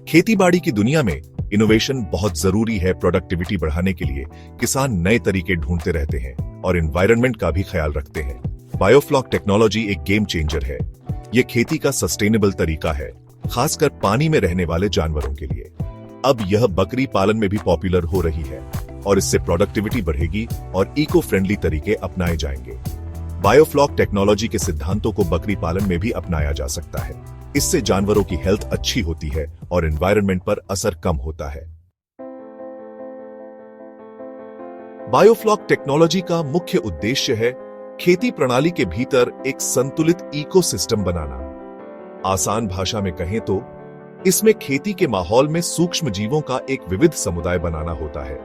खेतीबाड़ी की दुनिया में इनोवेशन बहुत जरूरी है। प्रोडक्टिविटी बढ़ाने के लिए किसान नए तरीके ढूंढते रहते हैं और एनवायरनमेंट का भी ख्याल रखते हैं। बायोफ्लॉक टेक्नोलॉजी एक गेम चेंजर है। यह खेती का सस्टेनेबल तरीका है, खासकर पानी में रहने वाले जानवरों के लिए। अब यह बकरी पालन में भी पॉपुलर हो रही है और इससे प्रोडक्टिविटी बढ़ेगी और इको फ्रेंडली तरीके अपनाए जाएंगे। बायोफ्लॉक टेक्नोलॉजी के सिद्धांतों को बकरी पालन में भी अपनाया जा सकता है। इससे जानवरों की हेल्थ अच्छी होती है और एनवायरनमेंट पर असर कम होता है। बायोफ्लॉक टेक्नोलॉजी का मुख्य उद्देश्य है खेती प्रणाली के भीतर एक संतुलित इकोसिस्टम बनाना। आसान भाषा में कहें तो इसमें खेती के माहौल में सूक्ष्म जीवों का एक विविध समुदाय बनाना होता है,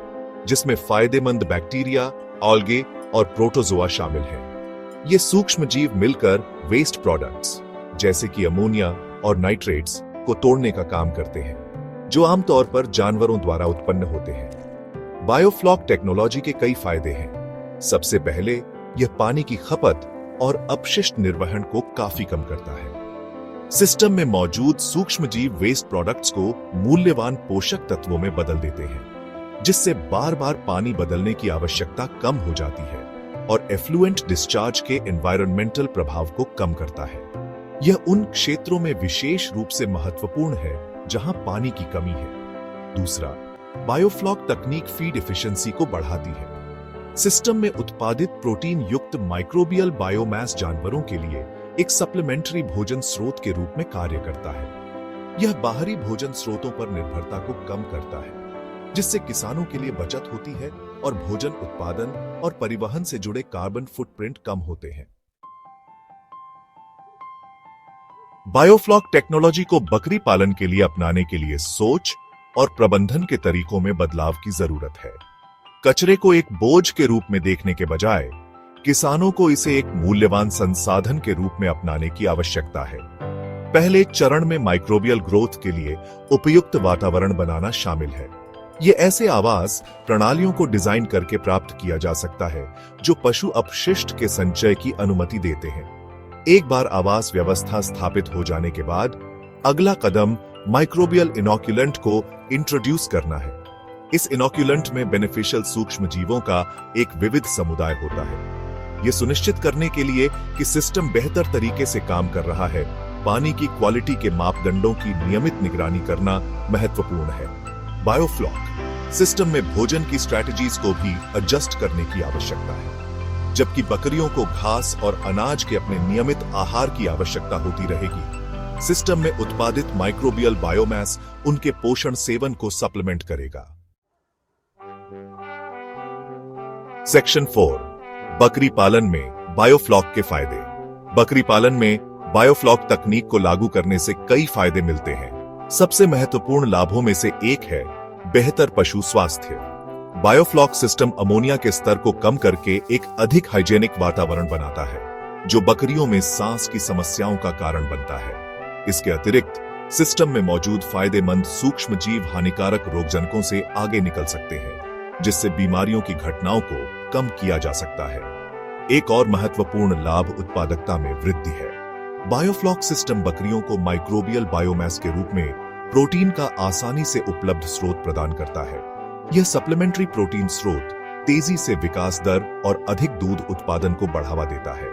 जिसमें फायदेमंद बैक्टीरिया, ऑल्गे और प्रोटोजोआ शामिल हैं। ये सूक्ष्म जीव मिलकर वेस्ट प्रोडक्ट्स जैसे कि अमोनिया और नाइट्रेट्स को तोड़ने का काम करते हैं, जो आमतौर पर जानवरों द्वारा उत्पन्न होते हैं। बायोफ्लॉक टेक्नोलॉजी के कई फायदे हैं। सबसे पहले यह पानी की खपत और अपशिष्ट निर्वहन को काफी कम करता है। सिस्टम में मौजूद सूक्ष्म जीव वेस्ट प्रोडक्ट्स को मूल्यवान पोषक तत्वों में बदल देते हैं, जिससे बार बार पानी बदलने की आवश्यकता कम हो जाती है और एफ्लुएंट डिस्चार्ज के एनवायरमेंटल प्रभाव को कम करता है। यह उन क्षेत्रों में विशेष रूप से महत्वपूर्ण है जहां पानी की कमी है। दूसरा, बायोफ्लॉक तकनीक फीड एफिशिएंसी को बढ़ाती है। सिस्टम में उत्पादित प्रोटीन युक्त माइक्रोबियल बायोमास जानवरों के लिए एक सप्लीमेंट्री भोजन स्रोत के रूप में कार्य करता है। यह बाहरी भोजन स्रोतों पर निर्भरता को कम करता है, जिससे किसानों के लिए बचत होती है और भोजन उत्पादन और परिवहन से जुड़े कार्बन फुटप्रिंट कम होते हैं। बायोफ्लॉक टेक्नोलॉजी को बकरी पालन के लिए अपनाने के लिए सोच और प्रबंधन के तरीकों में बदलाव की जरूरत है। कचरे को एक बोझ के रूप में देखने के बजाय किसानों को इसे एक मूल्यवान संसाधन के रूप में अपनाने की आवश्यकता है। पहले चरण में माइक्रोबियल ग्रोथ के लिए उपयुक्त वातावरण बनाना शामिल है। ये ऐसे आवास प्रणालियों को डिजाइन करके प्राप्त किया जा सकता है जो पशु अपशिष्ट के संचय की अनुमति देते हैं। एक बार आवास व्यवस्था स्थापित हो जाने के बाद अगला कदम माइक्रोबियल इनोक्युलेंट को इंट्रोड्यूस करना है। इस इनोक्युलेंट में बेनिफिशियल सूक्ष्म जीवों का एक विविध समुदाय होता है। यह सुनिश्चित करने के लिए कि सिस्टम बेहतर तरीके से काम कर रहा है, पानी की क्वालिटी के मापदंडों की नियमित निगरानी करना महत्वपूर्ण है। बायोफ्लॉक सिस्टम में भोजन की स्ट्रैटेजीज को भी एडजस्ट करने की आवश्यकता है। जबकि बकरियों को घास और अनाज के अपने नियमित आहार की आवश्यकता होती रहेगी, सिस्टम में उत्पादित माइक्रोबियल बायोमास उनके पोषण सेवन को सप्लीमेंट करेगा। सेक्शन 4, बकरी पालन में बायोफ्लॉक के फायदे। बकरी पालन में बायोफ्लॉक तकनीक को लागू करने से कई फायदे मिलते हैं। सबसे महत्वपूर्ण लाभों में से एक है बेहतर पशु स्वास्थ्य। बायोफ्लॉक सिस्टम अमोनिया के स्तर को कम करके एक अधिक हाइजेनिक वातावरण बनाता है, जो बकरियों में सांस की समस्याओं का कारण बनता है। इसके अतिरिक्त सिस्टम में मौजूद फायदेमंद सूक्ष्म जीव हानिकारक रोगजनकों से आगे निकल सकते हैं, जिससे बीमारियों की घटनाओं को कम किया जा सकता है। एक और महत्वपूर्ण लाभ उत्पादकता में वृद्धि है। बायोफ्लॉक सिस्टम बकरियों को माइक्रोबियल बायोमास के रूप में प्रोटीन का आसानी से उपलब्ध स्रोत प्रदान करता है। यह सप्लीमेंट्री प्रोटीन स्रोत तेजी से विकास दर और अधिक दूध उत्पादन को बढ़ावा देता है।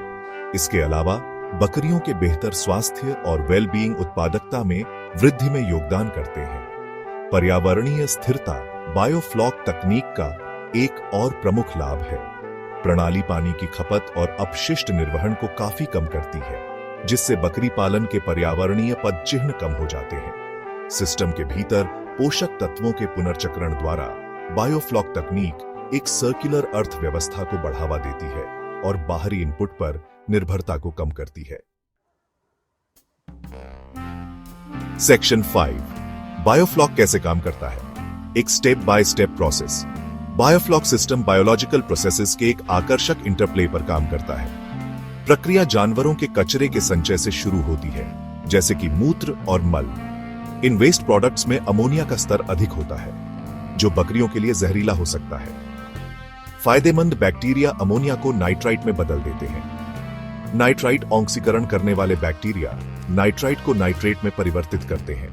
इसके अलावा बकरियों के बेहतर स्वास्थ्य और वेलबीइंग उत्पादकता में वृद्धि में योगदान करते हैं। पर्यावरणीय स्थिरता बायोफ्लॉक तकनीक का एक और प्रमुख लाभ है। प्रणाली पानी की खपत और अपशिष्ट निर्वहन को काफी कम करती है, जिससे बकरी पालन के पर्यावरणीय पदचिह्न कम हो जाते हैं। सिस्टम के भीतर पोषक तत्वों के पुनर्चक्रण द्वारा बायोफ्लॉक तकनीक एक सर्कुलर अर्थव्यवस्था को बढ़ावा देती है और बाहरी इनपुट पर निर्भरता को कम करती है। सेक्शन 5, बायोफ्लॉक कैसे काम करता है। एक step by step process. Biofloc system biological processes के एक आकर्षक इंटरप्ले पर काम करता है। प्रक्रिया जानवरों के कचरे के संचय से शुरू होती है, जैसे कि मूत्र और मल। इन वेस्ट प्रोडक्ट्स में अमोनिया का स्तर अधिक होता है, जो बकरियों के लिए जहरीला हो सकता है। फायदेमंद बैक्टीरिया अमोनिया को नाइट्राइट में बदल देते हैं। नाइट्राइट ऑक्सीकरण करने वाले बैक्टीरिया नाइट्राइट को नाइट्रेट में परिवर्तित करते हैं।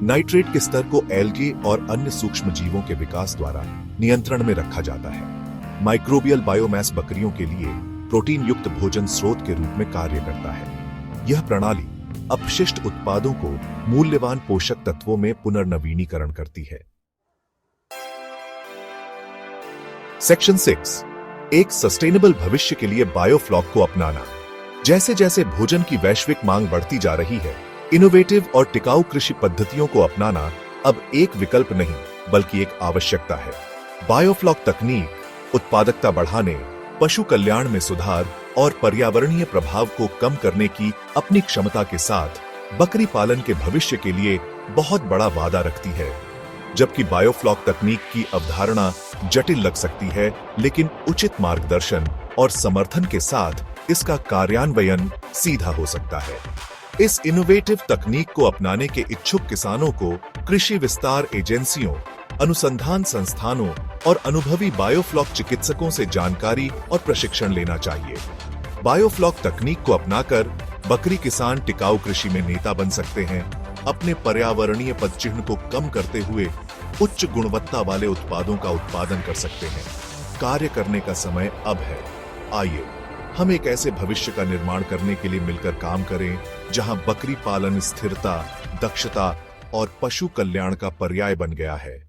नाइट्रेट के स्तर को एल्गे और अन्य सूक्ष्म जीवों के विकास द्वारा नियंत्रण में रखा जाता है। माइक्रोबियल बायोमास बकरियों के लिए प्रोटीन युक्त भोजन स्रोत के रूप में कार्य करता है। यह प्रणाली अपशिष्ट उत्पादों को मूल्यवान पोषक तत्वों में पुनर्नवीनीकरण करती है। सेक्शन 6, एक सस्टेनेबल भविष्य के लिए बायोफ्लॉक को अपनाना। जैसे जैसे भोजन की वैश्विक मांग बढ़ती जा रही है, इनोवेटिव और टिकाऊ कृषि पद्धतियों को अपनाना अब एक विकल्प नहीं बल्कि एक आवश्यकता है। बायोफ्लॉक तकनीक उत्पादकता बढ़ाने, पशु कल्याण में सुधार और पर्यावरणीय प्रभाव को कम करने की अपनी क्षमता के साथ बकरी पालन के भविष्य के लिए बहुत बड़ा वादा रखती है। जबकि बायोफ्लॉक तकनीक की अवधारणा जटिल लग सकती है, लेकिन उचित मार्गदर्शन और समर्थन के साथ इसका कार्यान्वयन सीधा हो सकता है। इस इनोवेटिव तकनीक को अपनाने के इच्छुक किसानों को कृषि विस्तार एजेंसियों, अनुसंधान संस्थानों और अनुभवी बायोफ्लॉक चिकित्सकों से जानकारी और प्रशिक्षण लेना चाहिए। बायोफ्लॉक तकनीक को अपनाकर बकरी किसान टिकाऊ कृषि में नेता बन सकते हैं, अपने पर्यावरणीय पदचिह्न को कम करते हुए उच्च गुणवत्ता वाले उत्पादों का उत्पादन कर सकते हैं। कार्य करने का समय अब है। आइए हम एक ऐसे भविष्य का निर्माण करने के लिए मिलकर काम करें जहां बकरी पालन स्थिरता, दक्षता और पशु कल्याण का पर्याय बन गया है।